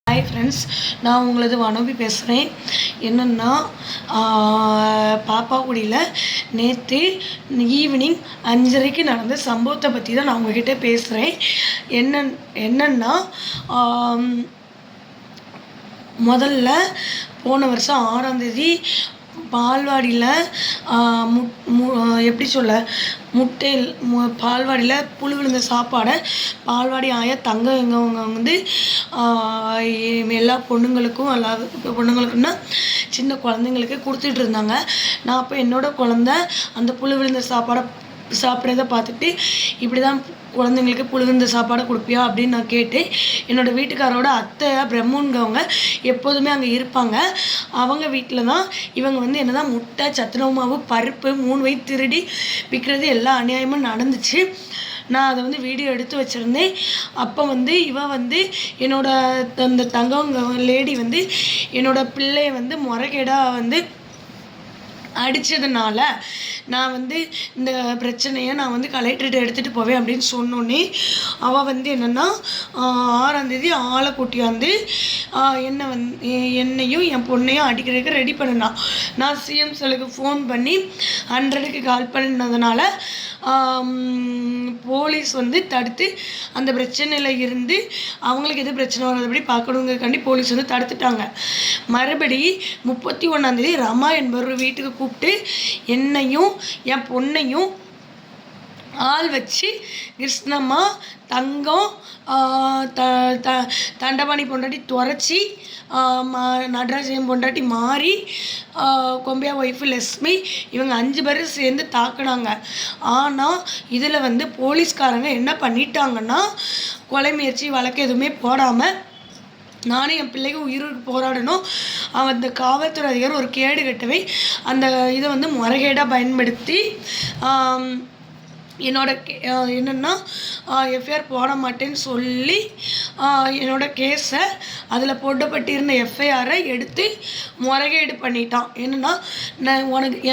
Hi friends, நான் உங்களது வனோபி பேசுகிறேன். என்னென்னா பாப்பாக்குடியில் நேற்று ஈவினிங் 5:30 நடந்த சம்பவத்தை பற்றி தான் நான் உங்ககிட்ட பேசுகிறேன். என்னென்னா முதல்ல போன வருஷம் 6ஆம் தேதி பால்வாடியில் எப்படி சொல்ல முட்டையில் பால்வாடியில் புழு விழுந்த சாப்பாடை பால்வாடி ஆயா எங்கவங்க வந்து எல்லா பொண்ணுங்களுக்கும் பொண்ணுங்களுக்குன்னா சின்ன குழந்தைங்களுக்கு கொடுத்துட்டு இருந்தாங்க. நான் அப்போ என்னோடய குழந்த அந்த புழு விழுந்த சாப்பாடை சாப்பிட்றத பார்த்துட்டு இப்படி தான் குழந்தைங்களுக்கு புழு விழுந்த சாப்பாடை கொடுப்பியா அப்படின்னு நான் கேட்டேன். என்னோடய வீட்டுக்காரோட அத்தை பிரம்முங்கவங்க எப்போதுமே அங்கே இருப்பாங்க. அவங்க வீட்டில் தான் இவங்க வந்து என்ன தான் முட்டை, சத்துணவு மாவு, பருப்பு 3 வகை திருடி விற்கிறது எல்லா அநியாயமும் நடந்துச்சு. நான் அதை வந்து வீடியோ எடுத்து வச்சுருந்தேன். அப்போ வந்து இவன் வந்து அந்த தங்கவங்க லேடி வந்து என்னோடய பிள்ளையை வந்து முறைகேடாக வந்து அடித்ததுனால நான் வந்து இந்த பிரச்சனையை நான் வந்து கலெக்டர்கிட்ட எடுத்துகிட்டு போவேன் அப்படின்னு சொன்னோன்னே அவள் வந்து என்னென்னா 6ஆம் தேதி ஆளை கூட்டியாந்து என்னையும் என் பொண்ணையும் அடிக்கிறதுக்கு ரெடி பண்ணினான். நான் சிஎம் செல்லுக்கு ஃபோன் பண்ணி 100க்கு கால் பண்ணதுனால போலீஸ் வந்து தடுத்து அந்த பிரச்சனையில் இருந்து அவங்களுக்கு எது பிரச்சனை வராதபடி பார்க்கணுங்கிறக்காண்டி போலீஸ் வந்து தடுத்துட்டாங்க. மறுபடி 31ஆம் தேதி ரமா என்பவர் வீட்டுக்கு கூப்பிட்டு என்னையும் என் பொண்ணையும் ஆள் வச்சு கிருஷ்ணம்மா, தங்கம், தண்டபாணி பொண்டாட்டி துரைச்சி, நடராஜன் பொண்டாட்டி மாறி, கொம்பையா ஒய்ஃபு லட்சுமி, இவங்க 5 பேர் சேர்ந்து தாக்குனாங்க. ஆனால் இதில் வந்து போலீஸ்காரங்க என்ன பண்ணிட்டாங்கன்னா கொலை முயற்சி வழக்கு எதுவுமே போடாமல் நானும் என் பிள்ளைக்கு உயிருக்கு போராடணும். அந்த காவல்துறை அதிகாரி ஒரு கேடு கட்டவை அந்த இதை வந்து முறைகேடாக பயன்படுத்தி என்னென்னா எஃப்ஐஆர் போட மாட்டேன்னு சொல்லி என்னோடய கேஸை அதில் போட்டப்பட்டிருந்த எஃப்ஐஆரை எடுத்து முறைகேடு பண்ணிட்டான். என்னென்னா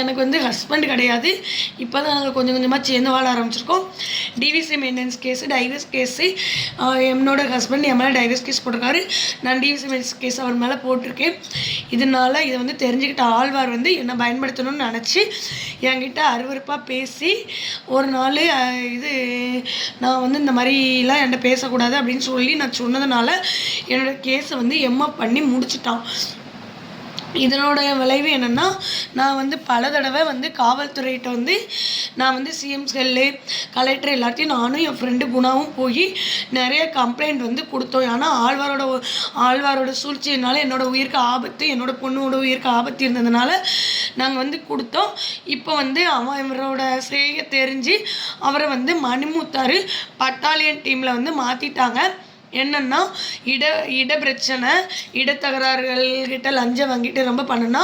எனக்கு வந்து ஹஸ்பண்ட் கிடையாது. இப்போ தான் நாங்கள் கொஞ்சம் கொஞ்சமாக சேர்ந்து வாழ ஆரம்பிச்சிருக்கோம். டிவிசி மெயின்டெனன்ஸ் கேஸு, டைவர்ஸ் கேஸு, என்னோடய ஹஸ்பண்ட் என் மேலே டைவர்ஸ் கேஸ் போட்டிருக்காரு. நான் டிவிசி மெயின்டெனன்ஸ் கேஸ் அவர் மேலே போட்டிருக்கேன். இதனால் இதை வந்து தெரிஞ்சுக்கிட்ட ஆழ்வார் வந்து என்னை பயன்படுத்தணும்னு நினச்சி என்கிட்ட அருவருப்பாக பேசி ஒரு நாள் நான் வந்து இந்த மாதிரிலாம் என்கிட்ட பேசக்கூடாது அப்படின்னு சொல்லி நான் சொன்னதுனால என்னோடய கேஸை வந்து எம்எப் பண்ணி முடிச்சிட்டான். இதனோடைய விளைவு என்னென்னா நான் வந்து பல தடவை வந்து காவல்துறையிட்ட வந்து நான் வந்து சிஎம் செல்லு, கலெக்டர் எல்லாத்தையும் நானும் என் ஃப்ரெண்டு குணாவும் போய் நிறைய கம்ப்ளைண்ட் வந்து கொடுத்தோம். ஆனால் ஆழ்வாரோட சூழ்ச்சியினால என்னோடய உயிருக்கு ஆபத்து, என்னோடய பொண்ணோட உயிருக்கு ஆபத்து இருந்ததுனால நாங்கள் வந்து கொடுத்தோம். இப்போ வந்து அவரோட செய்ய தெரிஞ்சு அவரை வந்து மணிமுத்தாறு பட்டாலியன் டீமில் வந்து மாற்றிட்டாங்க. என்னென்னா இட பிரச்சனை, இடத்தகராறுகள்கிட்ட லஞ்சம் வாங்கிட்டு ரொம்ப பண்ணுனா,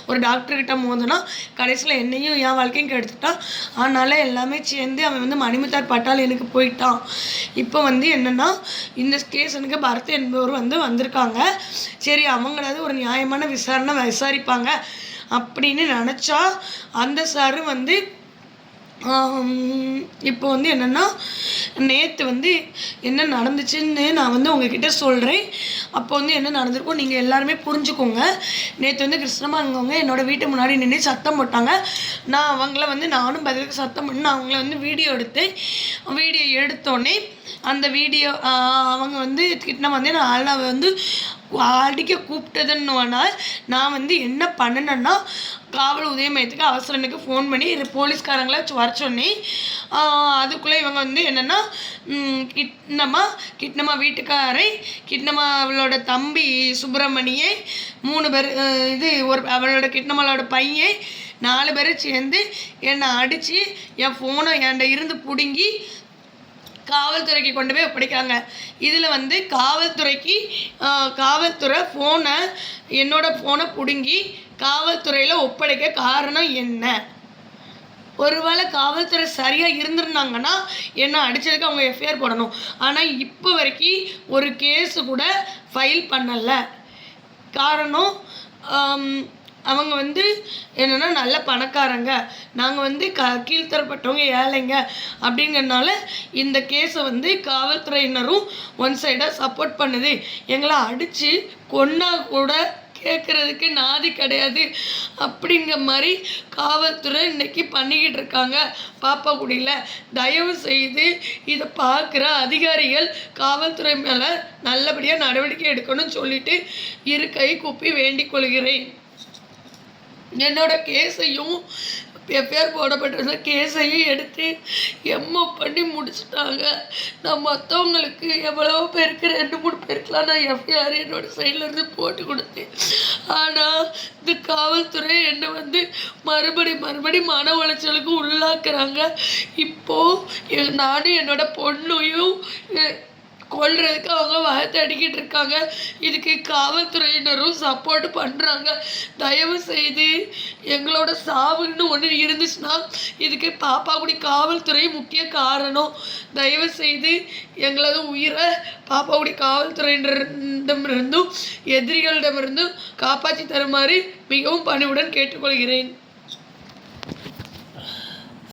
ஒரு டாக்டர்கிட்ட மோதுனா, கடைசியில் என்னையும் என் வாழ்க்கையும் கெடுத்துட்டான். அதனால் எல்லாமே சேர்ந்து அவன் வந்து மணிமுத்தார் பட்டாலியனுக்கு போயிட்டான். இப்போ வந்து என்னென்னா இந்த கேஸனுக்கு பரத் என்பவர் வந்து வந்திருக்காங்க. சரி, அவங்களாவது ஒரு நியாயமான விசாரிப்பாங்க அப்படின்னு நினச்சா அந்த சாரு வந்து இப்போ வந்து என்னென்னா நேற்று வந்து என்ன நடந்துச்சுன்னு நான் வந்து உங்ககிட்ட சொல்கிறேன். அப்போ வந்து என்ன நடந்திருக்கும் நீங்கள் எல்லாருமே புரிஞ்சுக்கோங்க. நேற்று வந்து கிருஷ்ணமாங்கவங்க என்னோடய வீட்டு முன்னாடி நின்று சத்தம் போட்டாங்க. நான் அவங்கள வந்து நானும் பதிலுக்கு சத்தம் பண்ணி நான் அவங்கள வந்து வீடியோ எடுத்தோடனே அந்த வீடியோ அவங்க வந்து கிட்ட வந்து நான் வந்து அடிக்க கூப்பிட்டதுன்னுனால் நான் வந்து என்ன பண்ணினேன்னா காவல் உதய மையத்துக்கு அவசரனுக்கு ஃபோன் பண்ணி போலீஸ்காரங்களை வர சொன்னேன். அதுக்குள்ளே இவங்க வந்து என்னென்னா கிட்னம்மா வீட்டுக்காரை, கிட்னம்மா அவளோட தம்பி சுப்பிரமணியை, 3 பேர் அவளோட கிட்னம்மாவோட பையன் 4 பேர் சேர்ந்து என்னை அடித்து என் ஃபோனை என்கிட்ட இருந்து பிடுங்கி காவல்துறைக்கு கொண்டு போய் ஒப்படைக்கிறாங்க. இதில் வந்து காவல்துறை என்னோடய ஃபோனை பிடுங்கி காவல்துறையில் ஒப்படைக்க காரணம் என்ன? ஒருவேளை காவல்துறை சரியாக இருந்திருந்தாங்கன்னா என்ன அடித்ததுக்கு அவங்க எஃப்ஐஆர் போடணும். ஆனால் இப்போ வரைக்கும் ஒரு கேஸு கூட ஃபைல் பண்ணலை. காரணம் அவங்க வந்து என்னென்னா நல்ல பணக்காரங்க, நாங்கள் வந்து கீழ்த்தரப்பட்டவங்க, ஏழைங்க அப்படிங்கிறனால இந்த கேஸை வந்து காவல்துறையினரும் ஒன் சைடாக சப்போர்ட் பண்ணுது. எங்களை அடித்து கொன்னா கூட கேட்குறதுக்கு நாதி கிடையாது அப்படிங்கிற மாதிரி காவல்துறை இன்னைக்கு பண்ணிக்கிட்டு இருக்காங்க பாப்பாக்குடியில். தயவு செய்து இதை பார்க்குற அதிகாரிகள் காவல்துறை மேலே நல்லபடியாக நடவடிக்கை எடுக்கணும்னு சொல்லிட்டு இரு கை கூப்பி வேண்டிக் கொள்கிறேன். என்னோட கேஸையும் எஃப்ஐஆர் போடப்பட்டிருந்த கேஸையும் எடுத்து எம்ஓ பண்ணி முடிச்சுட்டாங்க. நான் மற்றவங்களுக்கு எவ்வளோ பேருக்கு 2-3 பேருக்குலாம் நான் எஃப்ஐஆர் என்னோடய சைட்லேருந்து போட்டு கொடுத்தேன். ஆனால் இந்த காவல்துறை என்னை வந்து மறுபடி மன உளைச்சலுக்கு உள்ளாக்குறாங்க. இப்போது நானும் என்னோட பொண்ணையும் கொல்றதுக்கு அவங்க வகத்தை அடிக்கிட்டு இருக்காங்க. இதுக்கு காவல்துறையினரும் சப்போர்ட் பண்ணுறாங்க. தயவு செய்து எங்களோட சாவுன்னு ஒன்று இருந்துச்சுன்னா இதுக்கு பாப்பாக்குடி காவல்துறை முக்கிய காரணம். தயவு செய்து எங்களது உயிரை பாப்பாக்குடி காவல்துறையினரிடமிருந்தும் எதிரிகளிடமிருந்தும் காப்பாற்றி தருமாறு மிகவும் பணிவுடன் கேட்டுக்கொள்கிறேன்.